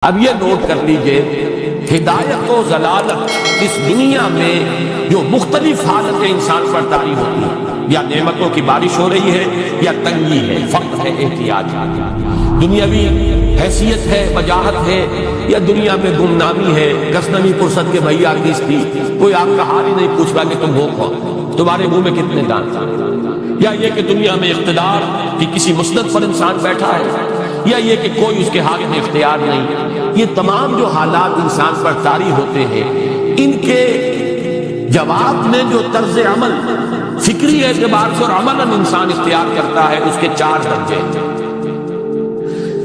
اب یہ نوٹ کر لیجئے، ہدایت و ضلالت اس دنیا میں جو مختلف حالتیں انسان پر طاری ہوتی ہیں، یا نعمتوں کی بارش ہو رہی ہے، یا تنگی ہے، فقر ہے، احتیاج ہے، دنیاوی حیثیت ہے، وجاہت ہے، یا دنیا میں گمنامی ہے، گسنمی پرسد کے بھیا کس تھی، کوئی آپ کا حال ہی نہیں پوچھ رہا کہ تم ہو کون، تمہارے منہ میں کتنے دانت، یا یہ کہ دنیا میں اقتدار کی کسی مسند پر انسان بیٹھا ہے، یا یہ کہ کوئی اس کے ہاتھ میں اختیار نہیں۔ یہ تمام جو حالات انسان پر طاری ہوتے ہیں، ان کے جواب میں جو طرز عمل فکری اعتبار سے اور عملاً انسان اختیار کرتا ہے، اس کے 4 درجے ہیں۔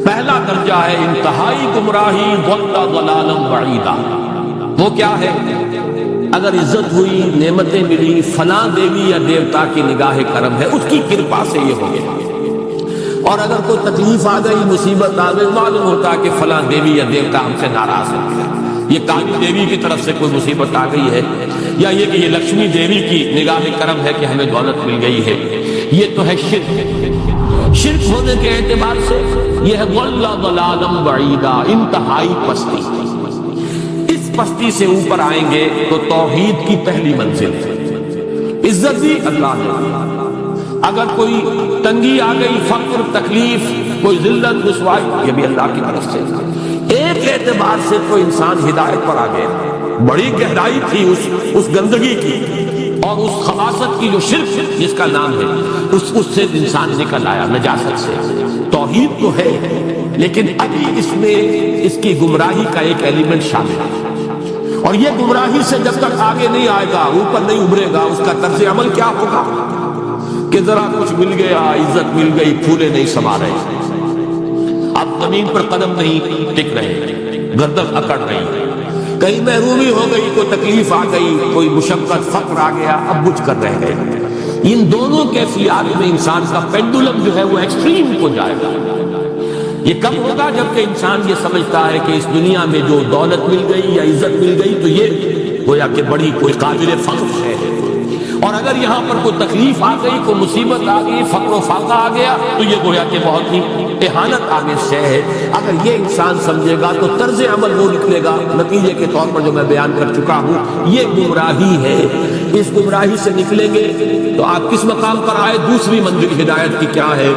پہلا درجہ ہے انتہائی گمراہی، ضل ضلالا بعیدا۔ وہ کیا ہے؟ اگر عزت ہوئی، نعمتیں ملی، فلاں دیوی یا دیوتا کی نگاہ کرم ہے، اس کی کرپا سے یہ ہو گیا، اور اگر کوئی تکلیف آ گئی، مصیبت آ گئی، معلوم ہوتا ہے کہ فلاں دیوی یا دیوتا ہم سے ناراض ہے، یہ کالی دیوی کی طرف سے کوئی مصیبت آ گئی ہے، یا یہ کہ یہ لکشمی دیوی کی نگاہ کرم ہے کہ ہمیں دولت مل گئی ہے۔ یہ تو ہے شرک۔ شرک ہونے کے اعتبار سے یہ ہے ضل ضلالا بعیدا، انتہائی پستی۔ اس پستی سے اوپر آئیں گے تو توحید کی پہلی منزل ہے۔ عزت بھی اللہ نے، اگر کوئی تنگی آ گئی، فقر، تکلیف، کوئی ذلت، رسوائی، یہ بھی اللہ کی طرف سے۔ ایک اعتبار سے تو انسان ہدایت پر آ گیا، بڑی گہرائی تھی اس گندگی کی اور اس خباثت کی جو شرک جس کا نام ہے، اس سے انسان نکل آیا، نجاست سے۔ توحید تو ہے، لیکن ابھی اس میں اس کی گمراہی کا ایک ایلیمنٹ شامل ہے، اور یہ گمراہی سے جب تک آگے نہیں آئے گا، اوپر نہیں ابھرے گا، اس کا طرز عمل کیا ہوگا کہ ذرا کچھ مل گیا، عزت مل گئی، پھولے نہیں سما رہے، اب زمین پر قدم نہیں ٹک رہے، گردن اکڑ رہی، کہیں محرومی ہو گئی، کوئی تکلیف آ گئی، کوئی مشقت، فقر آ گیا، اب بجھ کر رہ گئے۔ ان دونوں کیفیات میں انسان کا پینڈولم جو ہے وہ ایکسٹریم کو جائے گا۔ یہ کب ہوگا؟ جبکہ انسان یہ سمجھتا ہے کہ اس دنیا میں جو دولت مل گئی یا عزت مل گئی تو یہ گویا کہ بڑی کوئی قابل فخر ہے، اور اگر یہاں پر کوئی تکلیف آ گئی، کوئی مصیبت آ گئی، فقر و فاقہ آ گیا تو یہ گویا کہ بہت ہی اہانت آمیز شے ہے۔ اگر یہ انسان سمجھے گا تو طرز عمل وہ نکلے گا، نتیجے کے طور پر جو میں بیان کر چکا ہوں، یہ گمراہی ہے۔ اس گمراہی سے نکلیں گے تو آپ کس مقام پر آئے؟ دوسری منزل ہدایت کی کیا ہے؟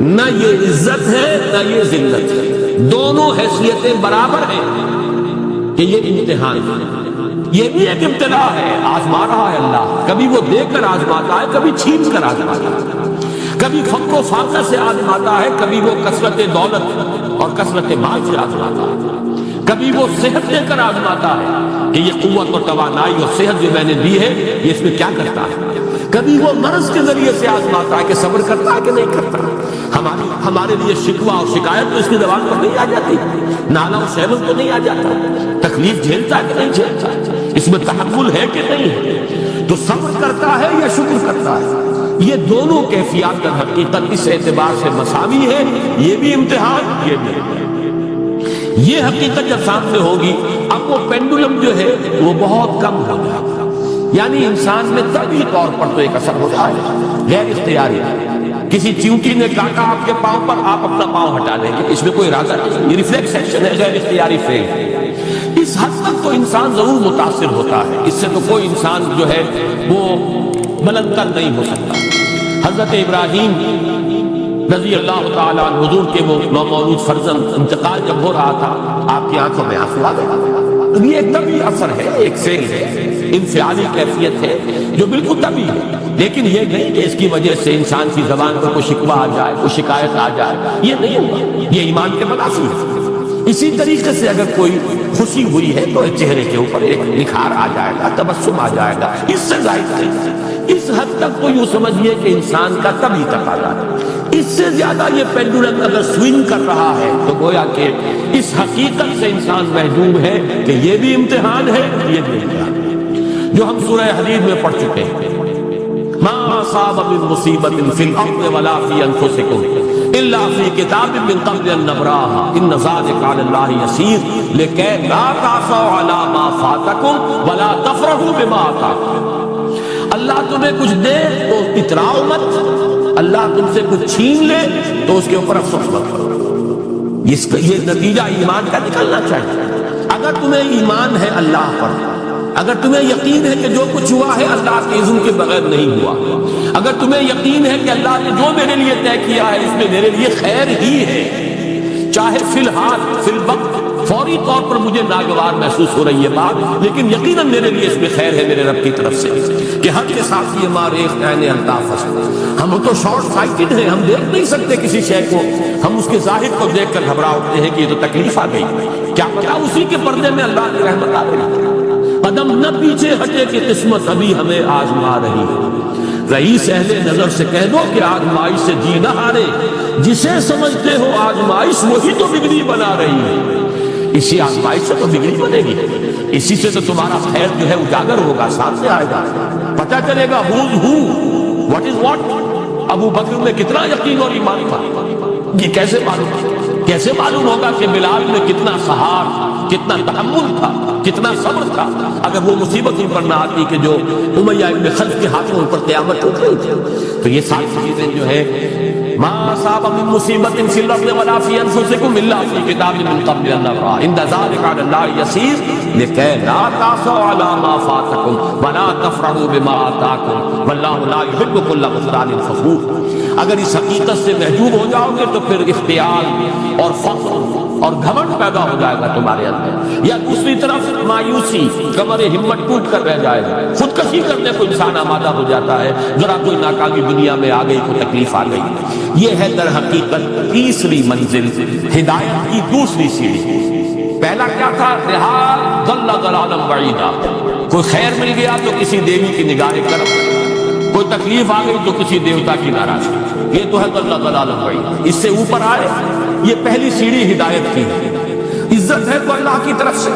نہ یہ عزت ہے نہ یہ ذلت ہے، دونوں حیثیتیں برابر ہیں کہ یہ امتحان ہے، یہ بھی ایک ابتلا ہے، آزما رہا ہے اللہ، کبھی وہ دے کر آزماتا ہے، کبھی چھین کر آزماتا ہے، کبھی فقر و فاقہ سے آزماتا ہے، کبھی وہ کثرت دولت اور کثرت مال سے آزماتا ہے، کبھی وہ صحت دے کر آزماتا ہے کہ یہ قوت و توانائی اور صحت جو میں نے دی ہے یہ اس میں کیا کرتا ہے، کبھی وہ مرض کے ذریعے سے آزماتا ہے کہ صبر کرتا ہے کہ نہیں کرتا۔ ہمارے لیے شکوہ اور شکایت تو اس کی زبان پر نہیں آ جاتی، نالا و شیون تو نہیں آ جاتا، تکلیف جھیلتا ہے کہ نہیں جھیلتا، اس میں تحمل ہے کہ نہیں ہے، تو صبر کرتا ہے یا شکر کرتا ہے۔ یہ دونوں کیفیات در حقیقت اس اعتبار سے مساوی ہے، یہ بھی امتحان، یہ بھی امتحان۔ یہ حقیقت جب سامنے ہوگی، اب وہ پینڈولم جو ہے وہ بہت کم ہوگا، یعنی انسان میں طبعی طور پر تو ایک اثر ہو جائے گا، غیر اختیاری۔ کسی چیونٹی نے کاٹا آپ کے پاؤں پر، آپ اپنا پاؤں ہٹا لیں گے، اس میں کوئی ارادہ نہیں، یہ ریفلیکس ایکشن ہے، غیر اختیاری فعل۔ اس حد تک تو انسان ضرور متاثر ہوتا ہے، اس سے تو کوئی انسان جو ہے وہ بلند تر نہیں ہو سکتا۔ حضرت ابراہیم رضی اللہ تعالیٰ عنہ، حضور کے وہ نومولود فرزند، انتقال جب ہو رہا تھا، آپ کی آنکھوں میں آنسو آ گئے۔ یہ ایک طبعی اثر ہے، ایک فعل ہے، انفعالی کیفیت ہے جو بالکل طبعی ہے، لیکن یہ نہیں کہ اس کی وجہ سے انسان کی زبان پر کوئی شکوہ آ جائے، کوئی شکایت آ جائے، یہ نہیں ہوگا، یہ ایمان کے منافی ہے۔ اسی طریقے سے اگر کوئی خوشی ہوئی ہے تو چہرے کے اوپر ایک نکھار آ جائے گا، تبسم آ جائے گا، اس سے ظاہر نہیں۔ اس حد تک تو یوں سمجھیے کہ انسان کا طبعی تقاضا ہے، اس سے زیادہ یہ پینڈولم اگر سوئنگ کر رہا ہے تو گویا کہ اس حقیقت سے انسان محجوب ہے کہ یہ بھی امتحان ہے، یہ بھی امتحان ہے، جو ہم سورہ حدید میں پڑھ چکے ہیں۔ ما اصاب من مصیبت فی الارض ولا فی انفسکم الا فی کتاب من قبل ان نبراها ان ذلک علی اللہ یسیر لکی لا تعصوا علی ما فاتکم ولا تفرحوا بما آتاکم۔ اللہ تمہیں کچھ دے تو اتراؤ مت، اللہ تم سے کچھ چھین لے تو اس کے اوپر افسوس مت کرو۔ یہ نتیجہ ایمان کا نکلنا چاہیے۔ اگر تمہیں ایمان ہے اللہ پر، اگر تمہیں یقین ہے کہ جو کچھ ہوا ہے اللہ کے اذن کے بغیر نہیں ہوا، اگر تمہیں یقین ہے کہ اللہ نے جو میرے لیے طے کیا ہے اس میں میرے لیے خیر ہی ہے، چاہے فی الحال فی الوقت فوری طور پر مجھے ناگوار محسوس ہو رہی ہے بات، لیکن یقیناً میرے لیے اس میں خیر ہے میرے رب کی طرف سے، کہ حق کے ساتھ یہ ماریخ عین الطاف۔ ہم تو شارٹ سائٹڈ ہیں، ہم دیکھ نہیں سکتے کسی شے کو، ہم اس کے ظاہر کو دیکھ کر گھبرا اٹھتے ہیں کہ یہ تو تکلیف آ گئی، کیا پتا اسی کے پردے میں اللہ کی رحمت آ گئی۔ قدم نہ پیچھے ہٹے کہ قسمت ابھی ہمیں آزما رہی ہے۔ رئیس اہل نظر سے کہہ دو کہ آزمائش سے جی نہ ہارے، جسے سمجھتے ہو آزمائش وہی تو بگڑی بنا رہی ہے۔ اسی آزمائش سے تو بگڑی بنے گی، اسی سے تو تمہارا خیر جو ہے اجاگر ہوگا، سامنے آئے گا، پتہ چلے گا واٹ از واٹ۔ ابو بکر میں کتنا یقین اور ایمان تھا، یہ کیسے معلوم ہوگا کہ بلال میں کتنا سہار، کتنا تحمل تھا، کتنا صبر تھا، اگر وہ مصیبت ان پر نہ آتی کہ جو امیہ ابن خلف کے ہاتھوں ان پر قیامت ٹوٹ رہی تھی۔ تو یہ ساری چیزیں جو ہے ما اصاب من مصیبت فی الارض ولا فی انفسکم الا فی کتاب من قبل ان نبرأ ان ذلک علی اللہ یسیر لکی لا تأسوا علی ما فاتکم ولا تفرحوا بما آتاکم واللہ لا یحب کل مختال فخور۔ اگر اس حقیقت سے محجوب ہو جاؤ گے تو پھر اختیال اور فخر اور گھمنڈ پیدا ہو جائے گا تمہارے اندر، یا دوسری طرف مایوسی، کمر ہمت ٹوٹ کر رہ جائے گا، خودکشی کرنے کو انسان آمادہ ہو جاتا ہے، ذرا کوئی ناکامی دنیا میں آ گئی، کوئی تکلیف آ گئی۔ یہ ہے در حقیقت تیسری منزل، ہدایت کی دوسری سیڑھی۔ پہلا کیا تھا؟ رہا ضل ضلالا بعیدا، کوئی خیر مل گیا تو کسی دیوی کی نگاہ کرم، کوئی تکلیف آ گئی تو کسی دیوتا کی ناراضگی، یہ تو ہے ضل ضلالا بعیدا۔ اس سے اوپر آئے، یہ پہلی سیڑھی ہدایت کی ہے، عزت ہے تو اللہ کی طرف سے،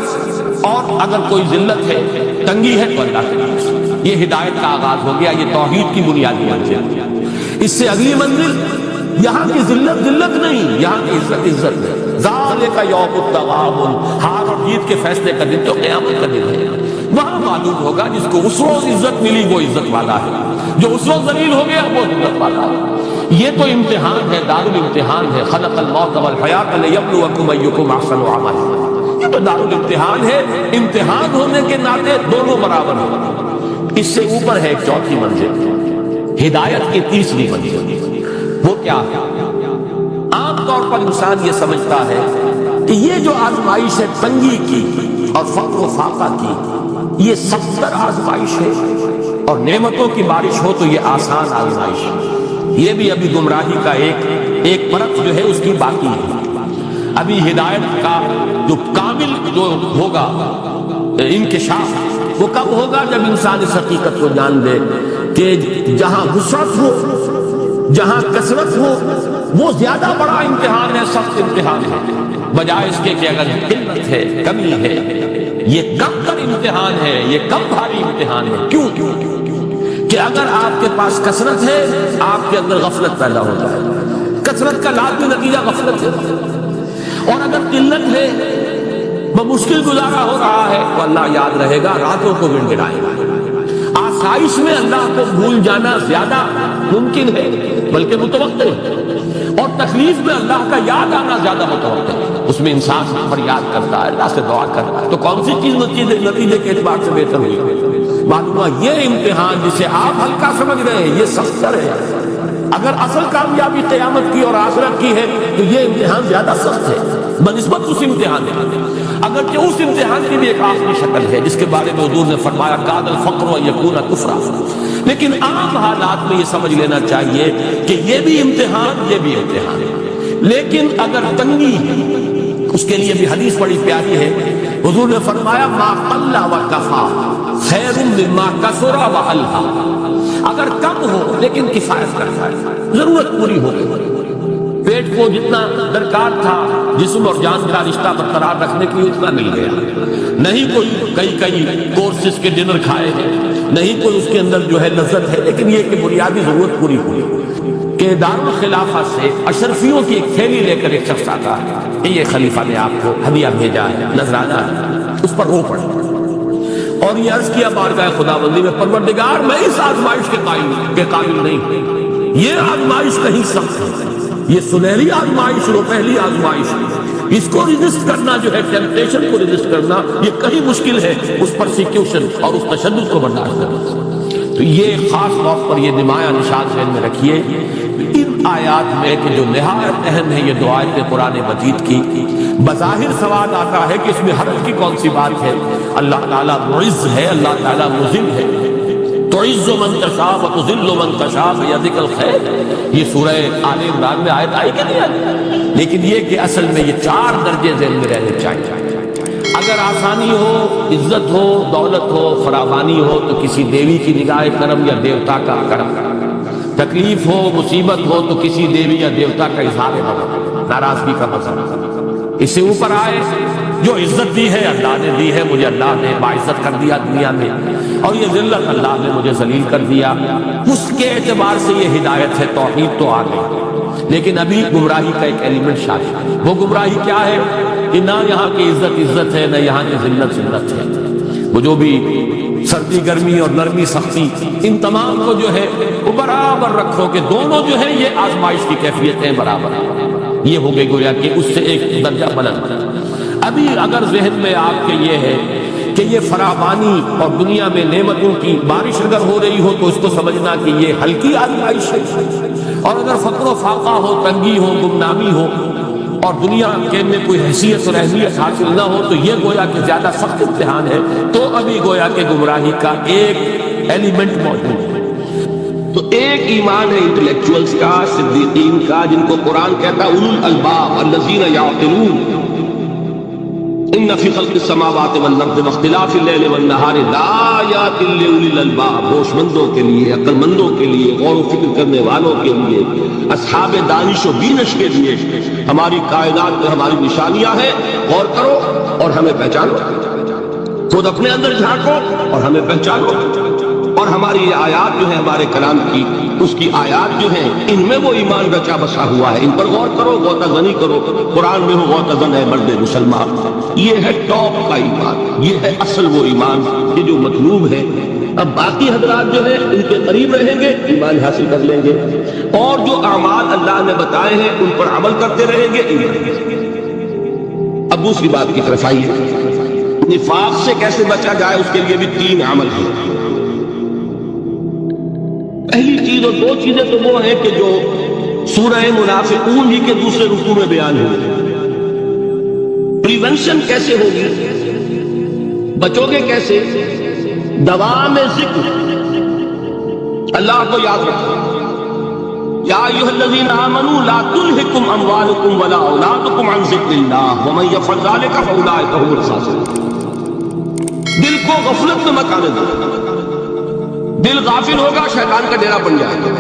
اور اگر کوئی ذلت ہے، تنگی ہے تو اللہ کی طرف سے۔ یہ ہدایت کا آغاز ہو گیا، یہ توحید کی بنیادی منزل۔ اس سے اگلی منزل، یہاں کی ذلت نہیں، یہاں کی عزت ہے۔ ذالک یوم التغابن، ہار اور جیت کے فیصلے کا دن تو قیامت کا دن ہے۔ وہاں معلوم ہوگا جس کو اس روز عزت ملی وہ عزت والا ہے، جو اس روز ذلیل ہو گیا وہ ذلت والا ہے۔ یہ تو امتحان ہے، دارالامتحان ہے۔ خلق الموت والحیات لیبلوکم ایکم احسن عملا، یہ تو دارالامتحان ہے، امتحان ہونے کے ناطے دونوں برابر ہیں۔ اس سے اوپر ہے ایک چوتھی منزل، ہدایت کی تیسری منزل۔ وہ کیا ہے؟ عام طور پر انسان یہ سمجھتا ہے کہ یہ جو آزمائش ہے تنگی کی اور فقر و فاقہ کی، یہ سخت آزمائش ہے، اور نعمتوں کی بارش ہو تو یہ آسان آزمائش ہے۔ یہ بھی ابھی گمراہی کا ایک پرت جو ہے اس کی باقی ہے۔ ابھی ہدایت کا جو کامل جو ہوگا انکشاف وہ کب ہوگا؟ جب انسان اس حقیقت کو جان لے کہ جہاں وسعت ہو، جہاں کثرت ہو، وہ زیادہ بڑا امتحان ہے، سخت امتحان ہے، بجائے اس کے کہ اگر قلت ہے، کمی ہے، یہ کم تر امتحان ہے، یہ کم بھاری امتحان ہے۔ کیوں؟ کہ اگر آپ کے پاس کثرت ہے آپ کے اندر غفلت پیدا ہو جائے گا، کثرت کا لازمی نتیجہ غفلت ہے، اور اگر قلت ہے، بمشکل گزارا ہو رہا ہے تو اللہ یاد رہے گا، راتوں کو گن گنائے گا۔ آسائش میں اللہ کو بھول جانا زیادہ ممکن ہے بلکہ متوقع ہے، اور تکلیف میں اللہ کا یاد آنا زیادہ متوقع ہے۔ اس میں انسان فریاد کرتا ہے، اللہ سے دعا کرتا ہے، تو کون سی چیز نتیجے کے اعتبار سے بہتر ہوئی؟ معلوم ہوا یہ امتحان جسے آپ ہلکا سمجھ رہے ہیں یہ سخت ہے۔ اگر اصل کامیابی قیامت کی اور آخرت کی ہے تو یہ امتحان زیادہ سخت ہے بنسبت اس امتحان ہے، اگرچہ اس امتحان کی بھی ایک آخری شکل ہے جس کے بارے میں حضور نے فرمایا کاد الفقر و یکون کفرا، لیکن عام حالات میں یہ سمجھ لینا چاہیے کہ یہ بھی امتحان، یہ بھی امتحان ہے۔ لیکن اگر تنگی ہے اس کے لیے بھی حدیث بڑی پیاری ہے، حضور نے فرمایا ما قل و کفا خیر مما کثر و الہا، اگر کم ہو لیکن کفایت کرتا ہے، ضرورت پوری ہو گئی، پیٹ کو جتنا درکار تھا جسم اور جان کا رشتہ برقرار رکھنے کے لیے اتنا مل گیا، نہیں کوئی کئی کورسز کے ڈنر کھائے ہیں، نہیں کوئی اس کے اندر جو ہے لذت ہے، لیکن یہ کہ بنیادی ضرورت پوری ہوئی کہ دارالخلافہ سے اشرفیوں کی ایک تھیلی لے کر ایک شخص آتا ہے کہ یہ خلیفہ نے آپ کو ہدیہ بھیجا ہے، نذرانہ ہے، اس پر رو پڑا اور یہ عرض کیا بارگاہ خداوندی میں، پروردگار میں اس آزمائش کے قابل نہیں، یہ آزمائش کہیں سخت ہے، یہ سنہری آزمائش ہو، پہلی آزمائش، اس کو ریزسٹ کرنا جو ہے، ٹیمپٹیشن کو ریزسٹ کرنا، یہ کہیں مشکل ہے اس پرسیکیوشن اور اس تشدد کو برداشت کرنا۔ تو یہ خاص طور پر یہ نمایاں نشان ذہن میں رکھیے ان آیات میں کہ جو نہایت اہم ہے یہ دو آیتیں قرآن مجید کی۔ بظاہر سوال آتا ہے کہ اس میں حرج کی کون سی بات ہے؟ اللہ تعالیٰ معز ہے، اللہ تعالیٰ مذل ہے۔ تعز من تشاء وتذل من تشاء بیدک الخیر، یہ سورہ آل عمران میں آیت آئی کہ نہیں آئی؟ لیکن یہ کہ اصل میں یہ چار درجے ذہن میں رہنے چاہیے۔ اگر آسانی ہو، عزت ہو، دولت ہو، فراوانی ہو تو کسی دیوی کی نگاہ کرم یا دیوتا کا کرم، تکلیف ہو، مصیبت ہو تو کسی دیوی یا دیوتا کا اظہار مذہب، ناراضگی کا مذہب۔ اس سے اوپر آئے جو عزت دی ہے اللہ نے دی ہے، مجھے اللہ نے باعزت کر دیا دنیا میں، اور یہ ذلت اللہ نے مجھے ذلیل کر دیا، اس کے اعتبار سے یہ ہدایت ہے، توحید تو آ گئی، لیکن ابھی گمراہی کا ایک ایلیمنٹ شامل ہے۔ وہ گمراہی کیا ہے کہ نہ یہاں کی عزت ہے، نہ یہاں کی ذلت ہے۔ وہ جو بھی سردی گرمی اور نرمی سختی، ان تمام کو جو ہے وہ برابر رکھو کہ دونوں جو ہے یہ آزمائش کی کیفیتیں برابر، یہ ہو گئی گویا کہ اس سے ایک درجہ بلند۔ ابھی اگر ذہن میں آپ کے یہ ہے کہ یہ فراوانی اور دنیا میں نعمتوں کی بارش اگر ہو رہی ہو تو اس کو سمجھنا کہ یہ ہلکی آزمائش ہے، اور اگر فقر و فاقہ ہو، تنگی ہو، گمنامی ہو اور دنیا کے میں کوئی حیثیت اور اہمیت حاصل نہ ہو تو یہ گویا کہ زیادہ سخت امتحان ہے، تو ابھی گویا کہ گمراہی کا ایک ایلیمنٹ موجود ہے۔ تو ایک ایمان ہے انٹلیکچوئلز کا، صدیقین کا، جن کو قرآن کہتا ہے اولو الالباب الذین یعقلون، ان فی خلق السماوات والارض واختلاف اللیل والنہار لآیات لأولی الالباب، ہوش مندوں کے لیے، عقل مندوں کے لیے، غور و فکر کرنے والوں کے لیے، اصحاب دانش و بینش کے لیے ہماری کائنات میں ہماری نشانیاں ہیں، غور کرو اور ہمیں پہچانو، خود اپنے اندر جھانکو اور ہمیں پہچانو، اور ہماری یہ آیات جو ہے ہمارے کلام کی، اس کی آیات جو ہیں ان میں وہ ایمان رچا بسا ہوا ہے، ان پر غور کرو، غوطہ زنی کرو۔ قرآن میں ہو غوطہ زن ہے مرد مسلمان، یہ ہے ٹاپ کا ایمان، یہ ہے اصل وہ ایمان یہ جو مطلوب ہے۔ اب باقی حضرات جو ہیں ان کے قریب رہیں گے، ایمان حاصل کر لیں گے، اور جو اعمال اللہ نے بتائے ہیں ان پر عمل کرتے رہیں گے، ایمان۔ اب دوسری بات کی طرف آئیے، نفاق سے کیسے بچا جائے، اس کے لیے بھی تین عمل ہیں۔ پہلی چیز اور دو چیزیں تو وہ ہیں کہ جو سورہ منافقون ہی کے دوسرے رکوع میں بیان ہوئی۔ پریونشن کیسے ہوگی، بچو گے کیسے؟ دوام ذکر، اللہ کو یاد رکھو۔ یا ایھا الذین آمنوا لا تلہکم اموالکم ولا اولادکم عن ذکر اللہ ومن یفعل ذلک فاولئک هم الخاسرون۔ دل کو غفلت میں مت آنے دو، دل غافل ہوگا شیطان کا ڈیرا بن جائے گا۔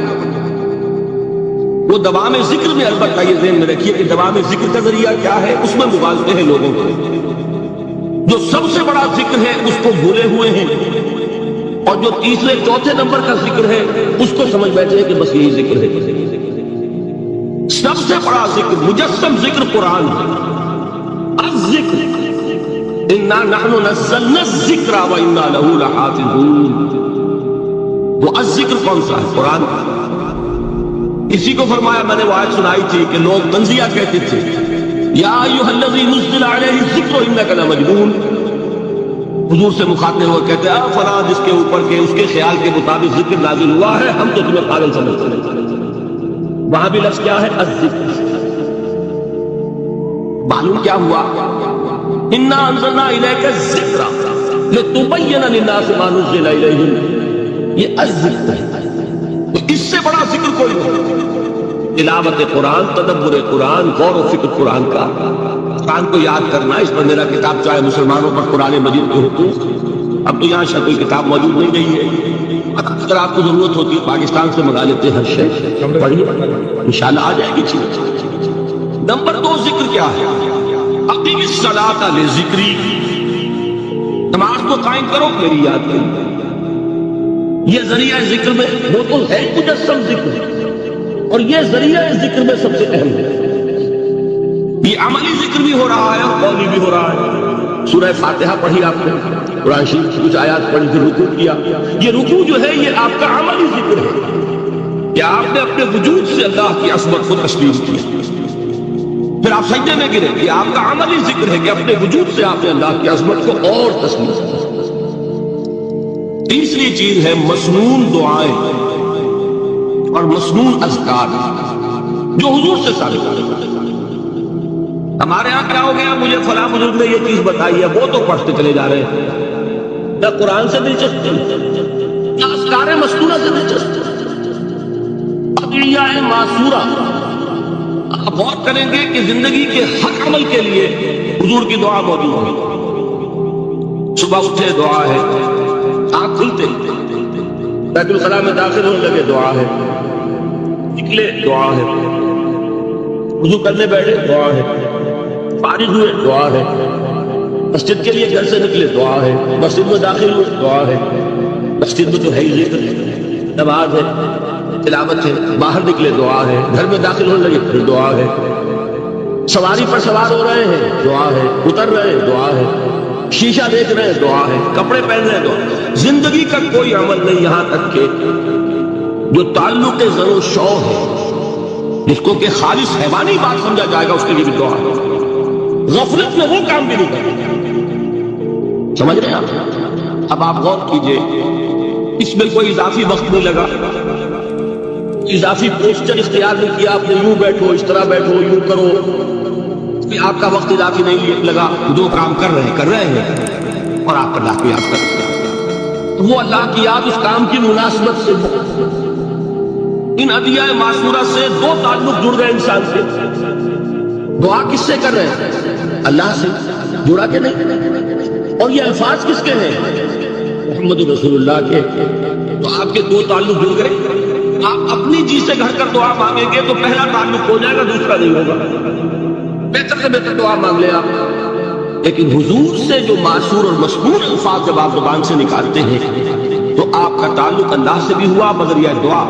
وہ دوام ذکر میں، البتہ یہ ذہن میں رکھیے کہ دوام ذکر کا ذریعہ کیا ہے، اس میں مبالغے ہیں لوگوں کو۔ جو سب سے بڑا ذکر ہے اس کو بھولے ہوئے ہیں، اور جو تیسرے چوتھے نمبر کا ذکر ہے اس کو سمجھ بیٹھے ہیں کہ بس یہی ذکر ہے۔ سب سے بڑا ذکر، مجسم ذکر قرآن ہے۔ الذکر انا نحن نزلنا الذکر وانا له لحافظون۔ وہ الذکر کون سا ہے؟ قرآن۔ اسی کو فرمایا، میں نے وہ آیت سنائی تھی کہ لوگ تنزیہ کہتے تھے، یا ایھا الذی نزل علیہ الذکر انک لمجنون۔ حضور سے مخاطب ہو کہتے ہیں فلاں جس کے اوپر کے اس کے خیال کے مطابق ذکر نازل ہوا ہے، ہم تو تمہیں پاگل سمجھتے ہیں۔ وہاں بھی لفظ کیا ہے؟ الذکر۔ معلوم کیا ہوا؟ انا انزلنا الیک الذکر لتبین للناس ما نزل الیہم، یہ الذکر ہے۔ تو اس سے بڑا ذکر کوئی نہیں۔ تلاوت قرآن، تدبر قرآن، غور و فکر قرآن کا، قرآن کو یاد کرنا، اس پر میرا کتاب چاہے مسلمانوں پر قرآن مجید کے حقوق، اب تو یہاں شاید کوئی کتاب موجود نہیں رہی ہے، اگر آپ کو ضرورت ہوتی ہے پاکستان سے منگا لیتے ہیں، ہر شے پڑھیے، انشاءاللہ آ جائے گی چیز۔ نمبر دو، ذکر کیا ہے؟ اقیم الصلاۃ لذکری، نماز کو قائم کرو میری یاد کرو۔ یہ ذریعہ ذکر میں وہ تو ہے مجسم ذکر، اور یہ ذریعہ ذکر میں سب سے اہم ہے۔ یہ عملی ذکر بھی ہو رہا ہے اور قولی بھی ہو رہا ہے۔ سورہ فاتحہ پڑھی آپ نے، قرآن شریف کی کچھ آیات پڑھی، پھر رکوع کیا۔ یہ رکوع جو ہے یہ آپ کا عملی ذکر ہے۔ کہ آپ نے اپنے وجود سے اللہ کی عظمت کو تسلیم کیا، پھر آپ سجدے میں گرے کہ آپ کا عملی ذکر ہے کہ اپنے وجود سے آپ نے اللہ کی عظمت کو اور تسلیم کیا۔ تیسری چیز ہے مسنون دعائیں اور مسنون اذکار جو حضور سے ثابت ہے۔ ہمارے ہاں کیا ہو گیا، مجھے فلاں بزرگ نے یہ چیز بتائی ہے، وہ تو پڑھتے چلے جا رہے ہیں، نہ قرآن سے دلچسپی نہ اذکار مسنونہ سے دلچسپی، ادعیہ معصورہ۔ آپ غور کریں گے کہ زندگی کے ہر عمل کے لیے حضور کی دعا موجود ہے۔ صبح اٹھے دعا ہے، آنکھ کھلتے بیت الخلاء میں داخل ہونے لگے دعا ہے، نکلے دعا ہے، وضو کرنے بیٹھے دعا ہے، فارغ ہوئے دعا ہے، مسجد کے لیے گھر سے نکلے دعا ہے، مسجد میں داخل ہوئے دعا ہے، مسجد میں تو ہے ہی ذکر، نماز ہے، تلاوت ہے، باہر نکلے دعا ہے، گھر میں داخل ہونے لگے پھر دعا ہے، سواری پر سوار ہو رہے ہیں دعا ہے، اتر رہے ہیں دعا ہے، شیشہ دیکھ رہے ہیں دعا ہے، کپڑے پہن رہے ہیں دعا ہے۔ زندگی کا کوئی عمل نہیں یہاں تک کہ جو تعلق زر و شو ہے، جس کو کہ خالص حیوانی بات سمجھا جائے گا، اس کے لیے بھی دعا ہے۔ غفلت میں وہ کام بھی نہیں کرتے، سمجھ رہے ہیں آپ؟ اب آپ غور کیجئے، اس میں کوئی اضافی وقت نہیں لگا، اضافی پوسچر اختیار نہیں کیا، آپ نے یوں بیٹھو، اس طرح بیٹھو، یوں کرو، کہ آپ کا وقت اضافی نہیں لگا، جو کام کر رہے ہیں اور آپ اللہ کو یاد کر رہے ہیں، تو وہ اللہ کی یاد اس کام کی مناسبت سے ان ادعیہ معصورہ سے دو تعلق جڑ گئے انسان سے۔ دعا کس سے کر رہے ہیں؟ اللہ سے، جڑا کہ نہیں؟ اور یہ الفاظ کس کے ہیں؟ محمد رسول اللہ کے۔ تو آپ کے دو تعلق جڑ گئے۔ آپ اپنی جی سے گھڑ کر دعا مانگیں گے تو پہلا تعلق ہو جائے گا، دوسرا نہیں ہوگا۔ بہتر سے بہتر دعا مانگ لیں آپ، لیکن حضور سے جو معصور اور مسنون الفاظ جب آپ زبان سے نکالتے ہیں تو آپ کا تعلق اللہ سے بھی ہوا بذریعہ دعا،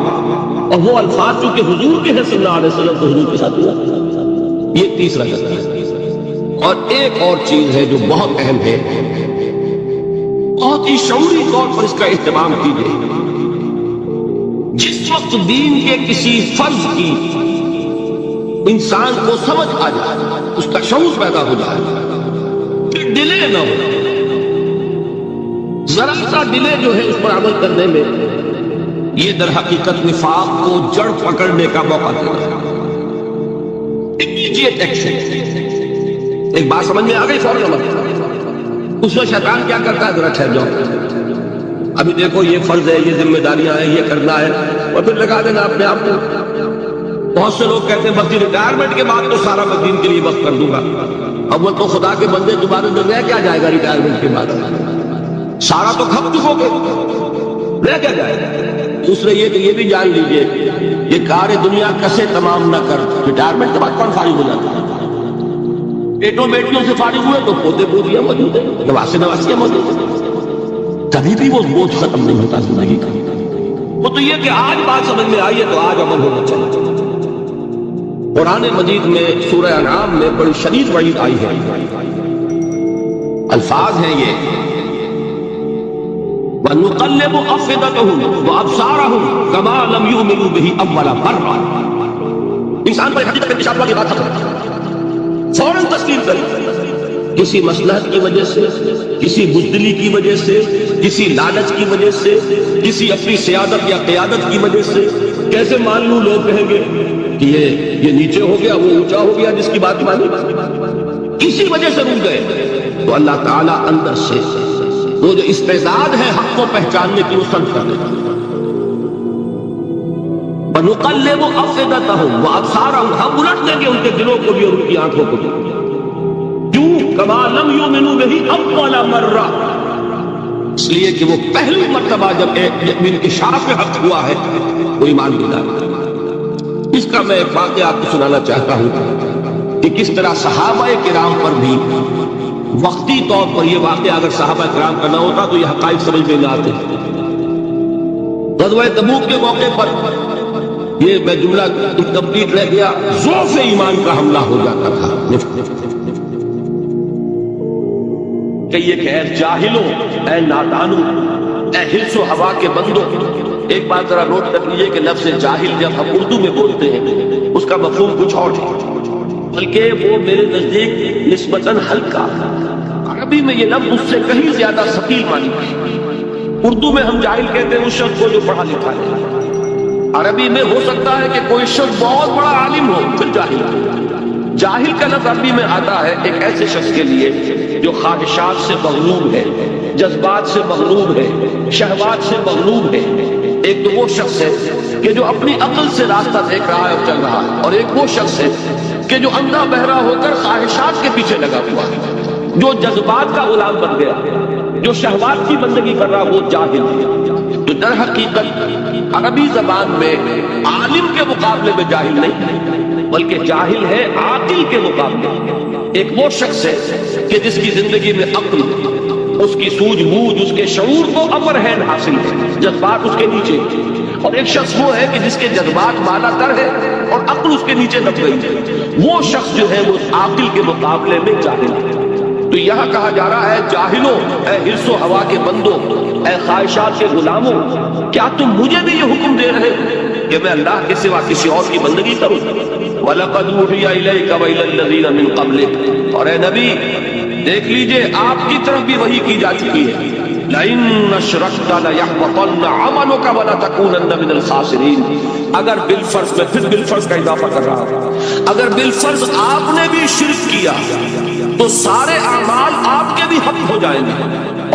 اور وہ الفاظ جو کہ حضور کے ہیں صلی اللہ علیہ وسلم تو حضور کے ساتھ ہوا۔ یہ تیسرا قدر ہے۔ اور ایک اور چیز ہے جو بہت اہم ہے، بہت ہی شعوری طور پر اس کا اہتمام کیجیے۔ جس وقت دین کے کسی فرض کی انسان کو سمجھ آ جائے، اس کا شعور پیدا ہو جائے، پھر ڈیلے نہ ہو، ذرا سا ڈیلے جو ہے اس پر عمل کرنے میں، یہ در حقیقت نفاق کو جڑ پکڑنے کا موقع دیتا ہے۔ امیڈیٹ ایکشن، ایک بات سمجھ میں آ گئی، فوراً عمل۔ اس میں شیطان کیا کرتا ہے؟ ذرا ٹھہر جاؤ، ابھی دیکھو یہ فرض ہے، یہ ذمہ داریاں ہیں، یہ کرنا ہے، اور پھر لگا دینا اپنے آپ کو۔ بہت سے لوگ کہتے ہیں بس ریٹائرمنٹ کے بعد تو سارا میں دین کے لیے وقت کر دوں گا۔ اول تو خدا کے بندے تمہارے اندر رہ کیا جائے گا ریٹائرمنٹ کے بعد؟ سارا تو کھپ چکو گے، رہ کیا جائے گا؟ دوسرے یہ بھی جان لیجئے، یہ کار دنیا کسے تمام نہ کر، ریٹائرمنٹ کے بعد کون فارغ ہو جاتا ہے؟ بیٹوں بیٹیوں سے فارغ ہوئے تو پوتے پوتیاں موجود ہیں، نواسے نواسیاں موجود ہیں، کبھی بھی وہ بوجھ ختم نہیں ہوتا زندگی کا۔ وہ تو یہ کہ آج بات سمجھ میں آئی ہے تو آج عمل ہونا چاہیے۔ قرآن مجید میں سورہ انعام میں بڑی شدید وعید آئی ہے، الفاظ ہیں یہ، وَنُقَلِّبُ أَفْئِدَتَهُمْ وَأَبْصَارَهُمْ كَمَا لَمْ يُؤْمِنُوا بِهِ أَوَّلَ مَرَّةٍ۔ انسان پر حقیقت انکشاف کی بات ہے، فوراً تسلیم کرے، کسی مصلحت کی وجہ سے، کسی بزدلی کی وجہ سے، کسی لالچ کی وجہ سے، کسی اپنی سیادت یا قیادت کی وجہ سے، کیسے مان لوں؟ لوگ کہیں گے کہ یہ نیچے ہو گیا، وہ اونچا ہو گیا، جس کی بات مانی، کسی وجہ سے رک گئے، تو اللہ تعالیٰ اندر سے وہ جو استعداد ہے حق کو پہچاننے کی، وہ سلب کر دیتا ہے۔ وَنُقَلِّبُ أَفْئِدَتَهُمْ وَأَبْصَارَهُمْ، ہم الٹ دیں گے ان کے دلوں کو بھی اور ان کی آنکھوں کو بھی، کیوں؟ كَمَا لَمْ يُؤْمِنُوا بِهِ أَوَّلَ مَرَّةٍ، اس لیے کہ وہ پہلی مرتبہ جب انکشاف حق ہوا ہے وہ ایمان نہیں لایا۔ اس کا میں ایک واقعہ آپ کو سنانا چاہتا ہوں کہ کس طرح صحابہ کرام پر بھی وقتی طور پر یہ واقعہ اگر صحابہ کرام کا نہ ہوتا تو یہ حقائق سمجھ میں نہ آتے۔ غزوہ تبوک کے موقع پر یہ میں جملہ انکمپلیٹ رہ گیا، ضعف ایمان کا حملہ ہو جاتا تھا کہ یہ کہ اے جاہلوں، اے نادانوں، اے حرص و ہوا کے بندوں، ایک بات ذرا نوٹ کر لیجیے کہ لفظ جاہل جب ہم اردو میں بولتے ہیں اس کا مفہوم کچھ اور ہے، بلکہ وہ میرے نزدیک نسبتاً ہلکا، عربی میں یہ لفظ اس سے کہیں زیادہ ثقیل معنی ہے۔ اردو میں ہم جاہل کہتے ہیں اس شخص کو جو پڑھا لکھا ہے، عربی میں ہو سکتا ہے کہ کوئی شخص بہت بڑا عالم ہو پھر جاہل ہو۔ جاہل کا لفظ عربی میں آتا ہے ایک ایسے شخص کے لیے جو خواہشات سے مغلوب ہے، جذبات سے مغلوب ہے، شہوات سے مغلوب ہے۔ ایک تو وہ شخص ہے کہ جو اپنی عقل سے راستہ دیکھ رہا ہے اور چل رہا ہے، اور ایک وہ شخص ہے کہ جو اندھا بہرا ہو کر خواہشات کے پیچھے لگا ہوا ہے، جو جذبات کا غلام بن گیا، جو شہوات کی بندگی کر رہا، وہ جاہل ہے۔ تو در حقیقت عربی زبان میں عالم کے مقابلے میں جاہل نہیں، بلکہ جاہل ہے عاقل کے مقابلے۔ ایک وہ شخص ہے کہ جس کی زندگی میں عقل، اس کی سوجھ بوجھ، اس کے شعور کو اپر ہینڈ حاصل ہے، جذبات اس کے نیچے۔ اور ایک شخص وہ ہے کہ جس کے جذبات بالا تر ہے اور عقل اس کے نیچے دب گئی ہے، وہ شخص جو ہے وہ عاقل کے مقابلے میں جاہل ہے۔ تو یہاں کہا جا رہا ہے جاہلوں، اے حرص و ہوا کے بندوں، اے خواہشات کے غلاموں، کیا تم مجھے بھی یہ حکم دے رہے ہو کہ میں اللہ کے سوا کسی اور کی بندگی کروں؟ وَلَقَدْ أُوحِيَ إِلَيْكَ وَإِلَى الَّذِينَ مِن قَبْلِكَ، اور اے نبی دیکھ لیجئے آپ کی طرف بھی وحی کی جا چکی ہے، لَإِنَّ أَشْرَكْتَ لَيَحْبَطَنَّ عَمَلُكَ وَلَتَكُونَنَّ مِنَ الْخَاسِرِينَ۔ اگر بالفرض، میں پھر بالفرض کا اضافہ کر رہا ہوں، اگر بالفرض آپ نے بھی شرک کیا تو سارے اعمال آپ کے بھی حق ہو جائیں گے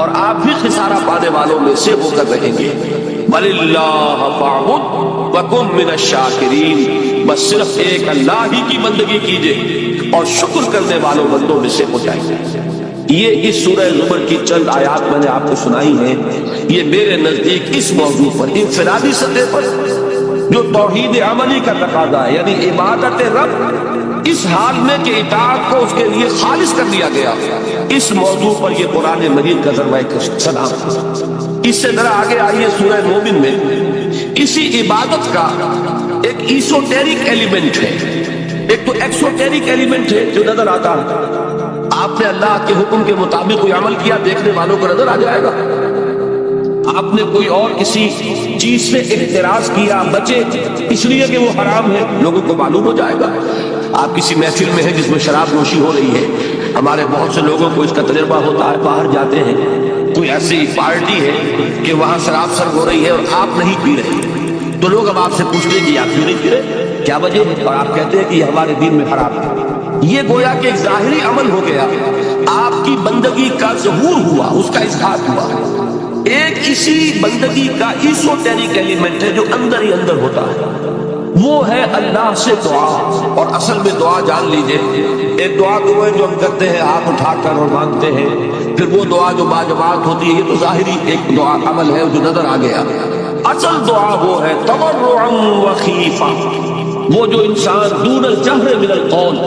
اور آپ بھی خسارہ پانے والوں میں سے ہو کر رہیں گے۔ وَلِلَّهِ فَاعْبُدْ وَكُن مِّنَ الشَّاكِرِينَ، بس صرف ایک اللہ ہی کی بندگی کیجئے اور شکر کرنے والوں بندوں میں سے ہو جائیں گے۔ یہ اس سورہ زمر کی چند آیات میں نے آپ کو سنائی ہیں، یہ میرے نزدیک اس موضوع پر انفرادی سطح پر جو توحید عملی کا تقاضا ہے، یعنی عبادت رب اس حال میں کہ اطاعت کو اس کے لیے خالص کر دیا گیا، اس موضوع پر یہ قرآن مجید کا ضربہ سلام۔ اس سے ذرا آگے آئیے سورہ مومن میں اسی عبادت کا ایک ایسوٹیرک ایلیمنٹ ہے، ایک تو ایکسوٹیرک ایلیمنٹ ہے جو نظر آتا ہے۔ آپ نے اللہ کے حکم کے مطابق کوئی عمل کیا، دیکھنے والوں کو نظر آ جائے گا۔ آپ نے کوئی اور کسی چیز سے احتراز کیا، بچے اس لیے کہ وہ حرام ہے، لوگوں کو معلوم ہو جائے گا۔ آپ کسی محفل میں ہیں جس میں شراب نوشی ہو رہی ہے، ہمارے بہت سے لوگوں کو اس کا تجربہ ہوتا ہے، باہر جاتے ہیں، کوئی ایسی پارٹی ہے کہ وہاں شراب سرو ہو رہی ہے اور آپ نہیں پی رہے، تو لوگ اب آپ سے پوچھتے ہیں کہ آپ کیوں نہیں پی رہے، کیا وجہ ہے، اور آپ کہتے ہیں کہ یہ ہمارے دین میں حرام ہے۔ یہ گویا کہ ایک ظاہری عمل ہو گیا، آپ کی بندگی کا ظہور ہوا، اس کا اظہار ہوا۔ ایک اسی بندگی کا ایسوٹیرک ایلیمنٹ ہے جو اندر ہی اندر ہوتا ہے، وہ ہے اللہ سے دعا۔ اور اصل میں دعا جان لیجئے، ایک دعا تو وہ ہے جو ہم کرتے ہیں ہاتھ اٹھا کر اور مانگتے ہیں، پھر وہ دعا جو باجماعت ہوتی ہے، یہ تو ظاہری ایک دعا عمل ہے جو نظر آ گیا۔ اصل دعا وہ ہے تضرعا وخیفا، وہ جو انسان دون الجہر من القول،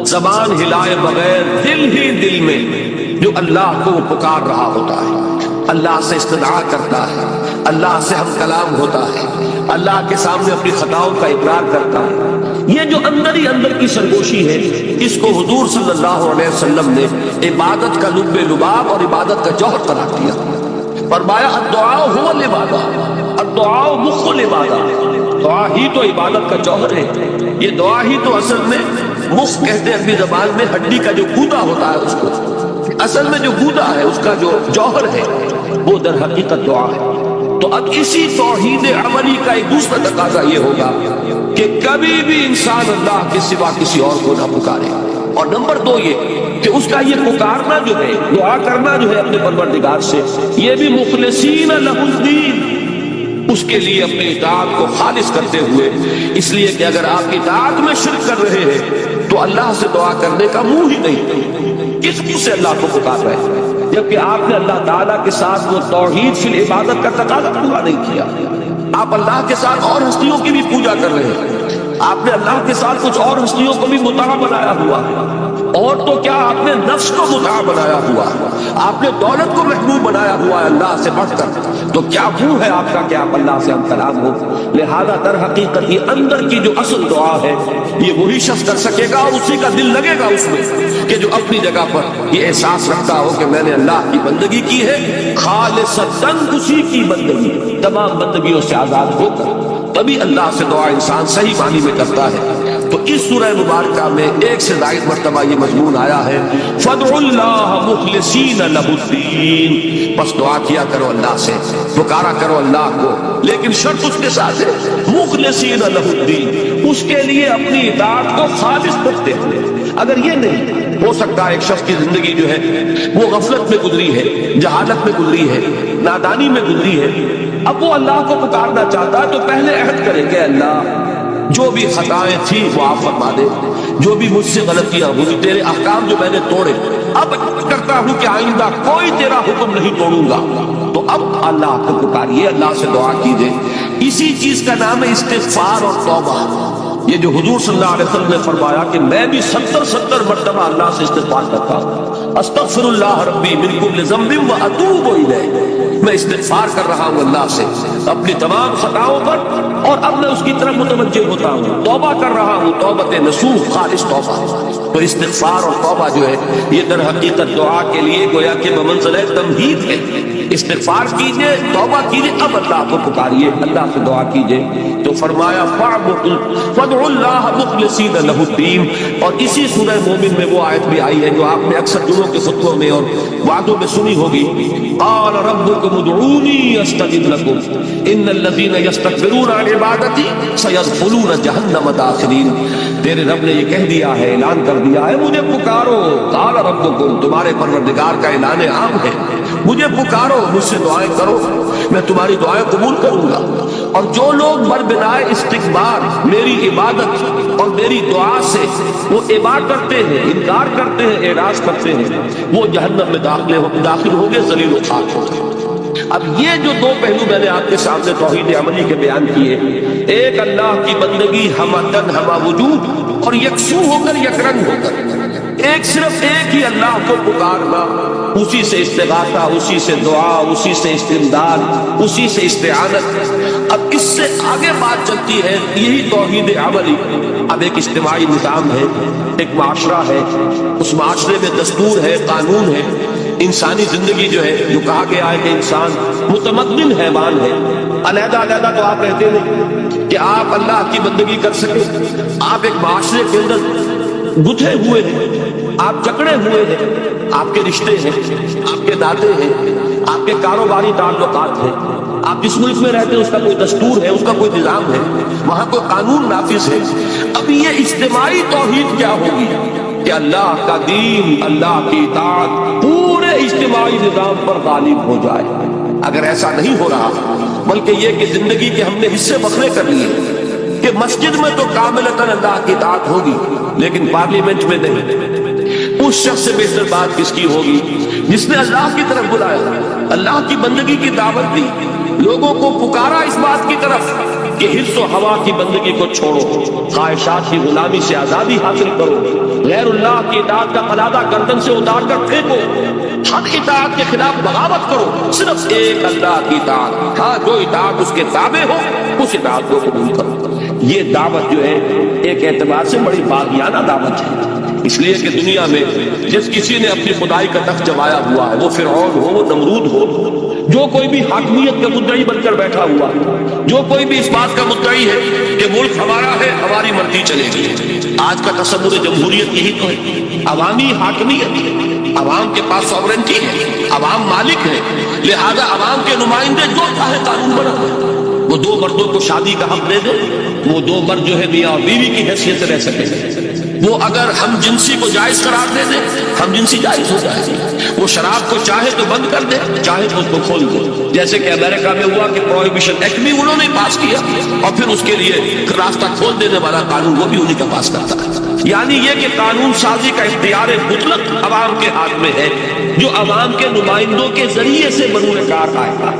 زبان ہلائے بغیر دل ہی دل میں جو اللہ کو پکار رہا ہوتا ہے، اللہ سے استدعا کرتا ہے، اللہ سے ہم کلام ہوتا ہے، اللہ کے سامنے اپنی خطاؤں کا اقرار کرتا ہے، یہ جو اندر ہی اندر کی سرگوشی ہے، اس کو حضور صلی اللہ علیہ وسلم نے عبادت کا لب لباب اور عبادت کا جوہر قرار دیا۔ فرمایا الدعاء هو العبادہ، الدعاء مخ العبادہ، دعا ہی تو عبادت کا جوہر ہے۔ یہ دعا ہی تو اصل میں مخ کہتے ہیں اپنی زبان میں ہڈی کا جو گودا ہوتا ہے، اس کو اصل میں جو گودا ہے اس کا جو جوہر ہے وہ در حقیقت دعا ہے۔ تو اب اسی توحید عملی کا ایک دوسرا تقاضا یہ ہوگا کہ کبھی بھی انسان اللہ کے سوا کسی اور کو نہ پکارے، اور نمبر دو یہ کہ اس کا یہ پکارنا جو ہے، دعا کرنا جو ہے اپنے پروردگار سے، یہ بھی مخلصین لہ الدین، اس کے لیے اپنی اطاعت کو خالص کرتے ہوئے، اس لیے کہ اگر آپ اطاعت میں شرک کر رہے ہیں تو اللہ سے دعا کرنے کا منہ ہی نہیں، کس منہ سے اللہ کو پکار رہے ہیں، جبکہ آپ نے اللہ تعالیٰ کے ساتھ وہ توحید فی العبادت کا تقاضا پورا نہیں کیا۔ آپ اللہ کے ساتھ اور ہستیوں کی بھی پوجا کر رہے ہیں، آپ نے اللہ کے ساتھ کچھ اور ہستیوں کو بھی مطاع بنایا ہوا ہے، اور تو کیا آپ نے نفس کو متاع بنایا ہوا ہے، آپ نے دولت کو محبوب بنایا ہوا ہے اللہ سے بڑھ کر، تو کیا وہ ہے آپ کا کہ آپ اللہ سے ہم کلام ہو؟ لہذا در حقیقت یہ اندر کی جو اصل دعا ہے یہ وہی شخص کر سکے گا، اور اسی کا دل لگے گا اس میں کہ جو اپنی جگہ پر یہ احساس رکھتا ہو کہ میں نے اللہ کی بندگی کی ہے خالصتاً، اسی کی بندگی تمام بندگیوں سے آزاد ہو کر، تبھی اللہ سے دعا انسان صحیح معنی میں کرتا ہے۔ تو اس سورہ مبارکہ میں ایک سے زائد مرتبہ یہ مضمون آیا ہے فَادْعُوا اللَّهَ مُخْلِصِينَ لَهُ الدِّينَ، بس دعا کیا کرو اللہ سے، پکارا کرو اللہ کو، لیکن شرط اس کے ساتھ ہے مخلصین لہ الدین، اس کے لیے اپنی اطاعت کو خالص کرتے ہوئے۔ اگر یہ نہیں ہو سکتا، ایک شخص کی زندگی جو ہے وہ غفلت میں گزری ہے، جہالت میں گزری ہے، نادانی میں گزری ہے، اب وہ اللہ کو پکارنا چاہتا ہے تو پہلے عہد کرے کہ اللہ جو بھی خطائیں تھیں وہ آپ فرما دے، جو بھی مجھ سے غلطیاں ہوئی، تیرے احکام جو میں نے توڑے، اب کرتا ہوں کہ آئندہ کوئی تیرا حکم نہیں توڑوں گا، تو اب اللہ کو پکاریے، اللہ سے دعا کیجیے۔ اسی چیز کا نام ہے استغفار اور توبہ۔ یہ جو حضور صلی اللہ علیہ وسلم نے فرمایا کہ میں بھی 70 مرتبہ اللہ سے استغفار کرتا ہوں، استغفر اللہ ربی من کل ذنب واتوب الیہ، میں استغفار کر رہا ہوں اللہ سے اپنی تمام خطاؤں پر، اور اب میں اس کی طرف متوجہ ہوتا ہوں، توبہ کر رہا ہوں، توبت نصوح، خالص توبہ۔ تو استغفار اور توبہ جو ہے یہ در حقیقت دعا کے لیے گویا کہ بمنزلہ تمہید ہے۔ استغفار کیجئے، توبہ کیجئے، اب اللہ کو پکاریے، اللہ سے دعا کیجئے۔ تو فرمایا فَادْعُوا اللَّهَ مُخْلِصِينَ لَهُ الدِّينَ، اور اسی سورہ مومن میں وہ آیت بھی آئی ہے جو آپ نے اکثر جمعوں کے خطبوں میں اور وعدوں میں سنی ہوگی، قَالَ رَبُّكُمُ ادْعُونِي أَسْتَجِبْ لَكُمْ إِنَّ الَّذِينَ يَسْتَكْبِرُونَ عَنْ عِبَادَتِي سَيَدْخُلُونَ جَهَنَّمَ دَاخِرِينَ، تیرے رب نے یہ کہہ دیا ہے، اعلان کر دیا ہے، مجھے پکارو، قَالَ رَبُّكُمْ، تمہارے پروردگار کا اعلان عام ہے، مجھے پکارو، مجھ سے دعائیں کرو، میں تمہاری دعائیں قبول کروں گا۔ اور جو لوگ بربنائے استکبار میری عبادت اور میری دعا سے وہ عبادت کرتے ہیں، انکار کرتے ہیں، اعراض کرتے ہیں، وہ جہنم میں داخل ہوں گے، ذلیل و خاک ہوں گے۔ اب یہ جو دو پہلو میں نے آپ کے سامنے توحید عملی کے بیان کیے، ایک اللہ کی بندگی ہمدن ہما وجود اور یکسو ہو کر، یکرنگ ہو کر، ایک صرف ایک ہی اللہ کو پکارنا، اسی سے استغاثہ، اسی سے دعا، اسی سے استمداد، اسی سے استعانت۔ اب اس سے آگے بات چلتی ہے، یہی توحید عملی۔ اب ایک اجتماعی نظام ہے، ایک معاشرہ ہے، اس معاشرے میں دستور ہے، قانون ہے، انسانی زندگی جو ہے، جو کہا گیا ہے کہ انسان متمدن حیوان ہے، علیحدہ علیحدہ تو آپ کہتے ہیں کہ آپ اللہ کی بندگی کر سکیں، آپ ایک معاشرے کے اندر گتھے ہوئے ہیں، آپ جکڑے ہوئے ہیں، آپ کے رشتے ہیں، آپ کے ناطے ہیں، آپ کے کاروباری تعلقات ہیں، آپ جس ملک میں رہتے ہیں اس کا کوئی دستور ہے، اس کا کوئی نظام ہے، وہاں کوئی قانون نافذ ہے۔ اب یہ اجتماعی توحید کیا ہوگی کہ اللہ کا دین، اللہ کی اطاعت پورے اجتماعی نظام پر غالب ہو جائے۔ اگر ایسا نہیں ہو رہا، بلکہ یہ کہ زندگی کے ہم نے حصے بکھرے کر لیے کہ مسجد میں تو کاملتاً اللہ کی اطاعت ہوگی لیکن پارلیمنٹ میں نہیں، اس شخص سے بہتر بات کس کی ہوگی جس نے اللہ کی طرف بلایا، اللہ کی بندگی کی دعوت دی، لوگوں کو پکارا اس بات کی طرف کہ حرص و ہوا کی بندگی کو چھوڑو، خواہشات کی غلامی سے آزادی حاصل کرو، غیر اللہ کی اطاعت کا قلادہ گردن سے اتار کر پھینکو، حق اطاعت کے خلاف بغاوت کرو، صرف ایک اللہ کی اطاعت، ہاں جو اطاعت اس کے تابع ہو اس اطاعت کو قبول کرو۔ یہ دعوت جو ہے ایک اعتبار سے بڑی باغیانہ دعوت ہے، اس لیے کہ دنیا میں جس کسی نے اپنی خدائی کا تخت جمایا ہوا ہے، وہ فرعون ہو، وہ نمرود ہو، جو کوئی بھی حاکمیت کا مدعی بن کر بیٹھا ہوا ہے، جو کوئی بھی اس بات کا مدعی ہے کہ ملک ہمارا ہے، ہماری مرضی چلے گی۔ آج کا تصور جمہوریت یہی تو ہے، عوامی حاکمیت، عوام کے پاس سوورنٹی ہے، عوام مالک ہے، لہذا عوام کے نمائندے جو چاہے قانون بنا دیں، وہ دو مردوں کو شادی کا حق دے دے، وہ دو مرد جو ہے میاں اور بیوی کی حیثیت سے رہ سکے، وہ اگر ہم جنسی کو جائز قرار دے دے، ہم جنسی جائز ہو جائے، وہ شراب کو چاہے تو بند کر دے، چاہے تو اس کو کھول دے، جیسے کہ امریکہ میں ہوا کہ پروہیبیشن ایکٹ بھی انہوں نے پاس کیا اور پھر اس کے لیے راستہ کھول دینے والا قانون وہ بھی انہی کا پاس کرتا ہے۔ یعنی یہ کہ قانون سازی کا اختیار مطلق عوام کے ہاتھ میں ہے، جو عوام کے نمائندوں کے ذریعے سے بنور کار آئے گا۔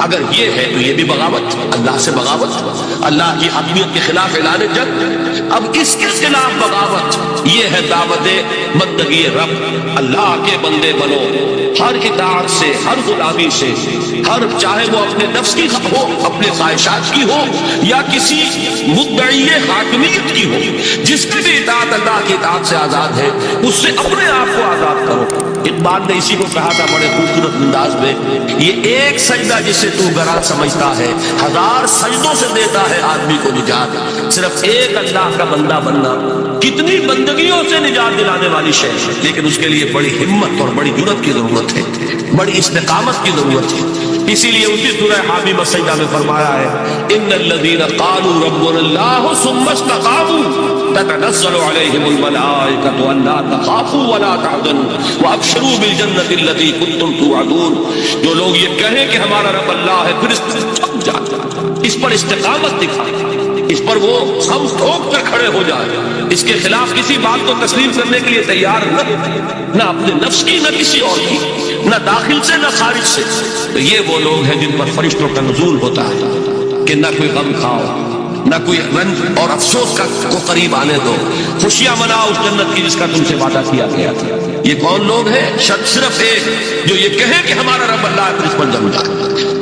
اگر یہ ہے تو یہ بھی بغاوت، اللہ سے بغاوت، اللہ کی حاکمیت کے خلاف اعلان جنگ۔ اب اس کے خلاف بغاوت، یہ ہے دعوت بندگی رب، اللہ کے بندے بنو، ہر اطاعت سے، ہر غلامی سے، ہر چاہے وہ اپنے نفس کی ہو، اپنے خواہشات کی ہو، یا کسی مدعی حاکمیت کی ہو، جس کی بھی اطاعت اللہ کی اطاعت سے آزاد ہے، اس سے اپنے آپ کو آزاد کرو۔ اقبال نے اسی کو کہا تھا بڑے خوبصورت انداز میں، یہ ایک سجدہ جسے تو گراں سمجھتا ہے، ہزار سجدوں سے دیتا ہے آدمی کو نجات۔ صرف ایک اللہ کا بندہ بننا کتنی بندگیوں سے نجات دلانے والی شے ہے، لیکن اس کے لیے بڑی ہمت اور بڑی جرأت کی ضرورت ہے، بڑی استقامت کی ضرورت ہے۔ اسی لیے اسی سورہ حامیم السجدہ میں فرمایا ہے ان الذین قالوا ربنا اللہ ثم استقاموا تتنزل علیہم الملائکۃ الا تخافوا ولا تحزنوا وابشروا بالجنۃ التي كنتم توعدون۔ جو لوگ یہ کہیں کہ ہمارا رب اللہ ہے، پھر اس پر تھک جائے، اس پر استقامت دکھائے، اس پر وہ ہم ٹھوک کر کھڑے ہو جائے، اس کے خلاف کسی بات کو تسلیم کرنے کے لیے تیار نہ اپنے نفس کی، نہ کسی اور کی، نہ داخل سے نہ خارج سے، تو یہ وہ لوگ ہیں جن پر فرشتوں کا نزول ہوتا ہے کہ نہ کوئی غم کھاؤ، نہ کوئی رنج اور افسوس کا کو قریب آنے دو، خوشیاں مناؤ اس جنت کی جس کا تم سے وعدہ کیا گیا تھا۔ یہ کون لوگ ہیں؟ شرط صرف ایک، جو یہ کہے کہ ہمارا رب اللہ ہے، پھر اس پر جم جائے۔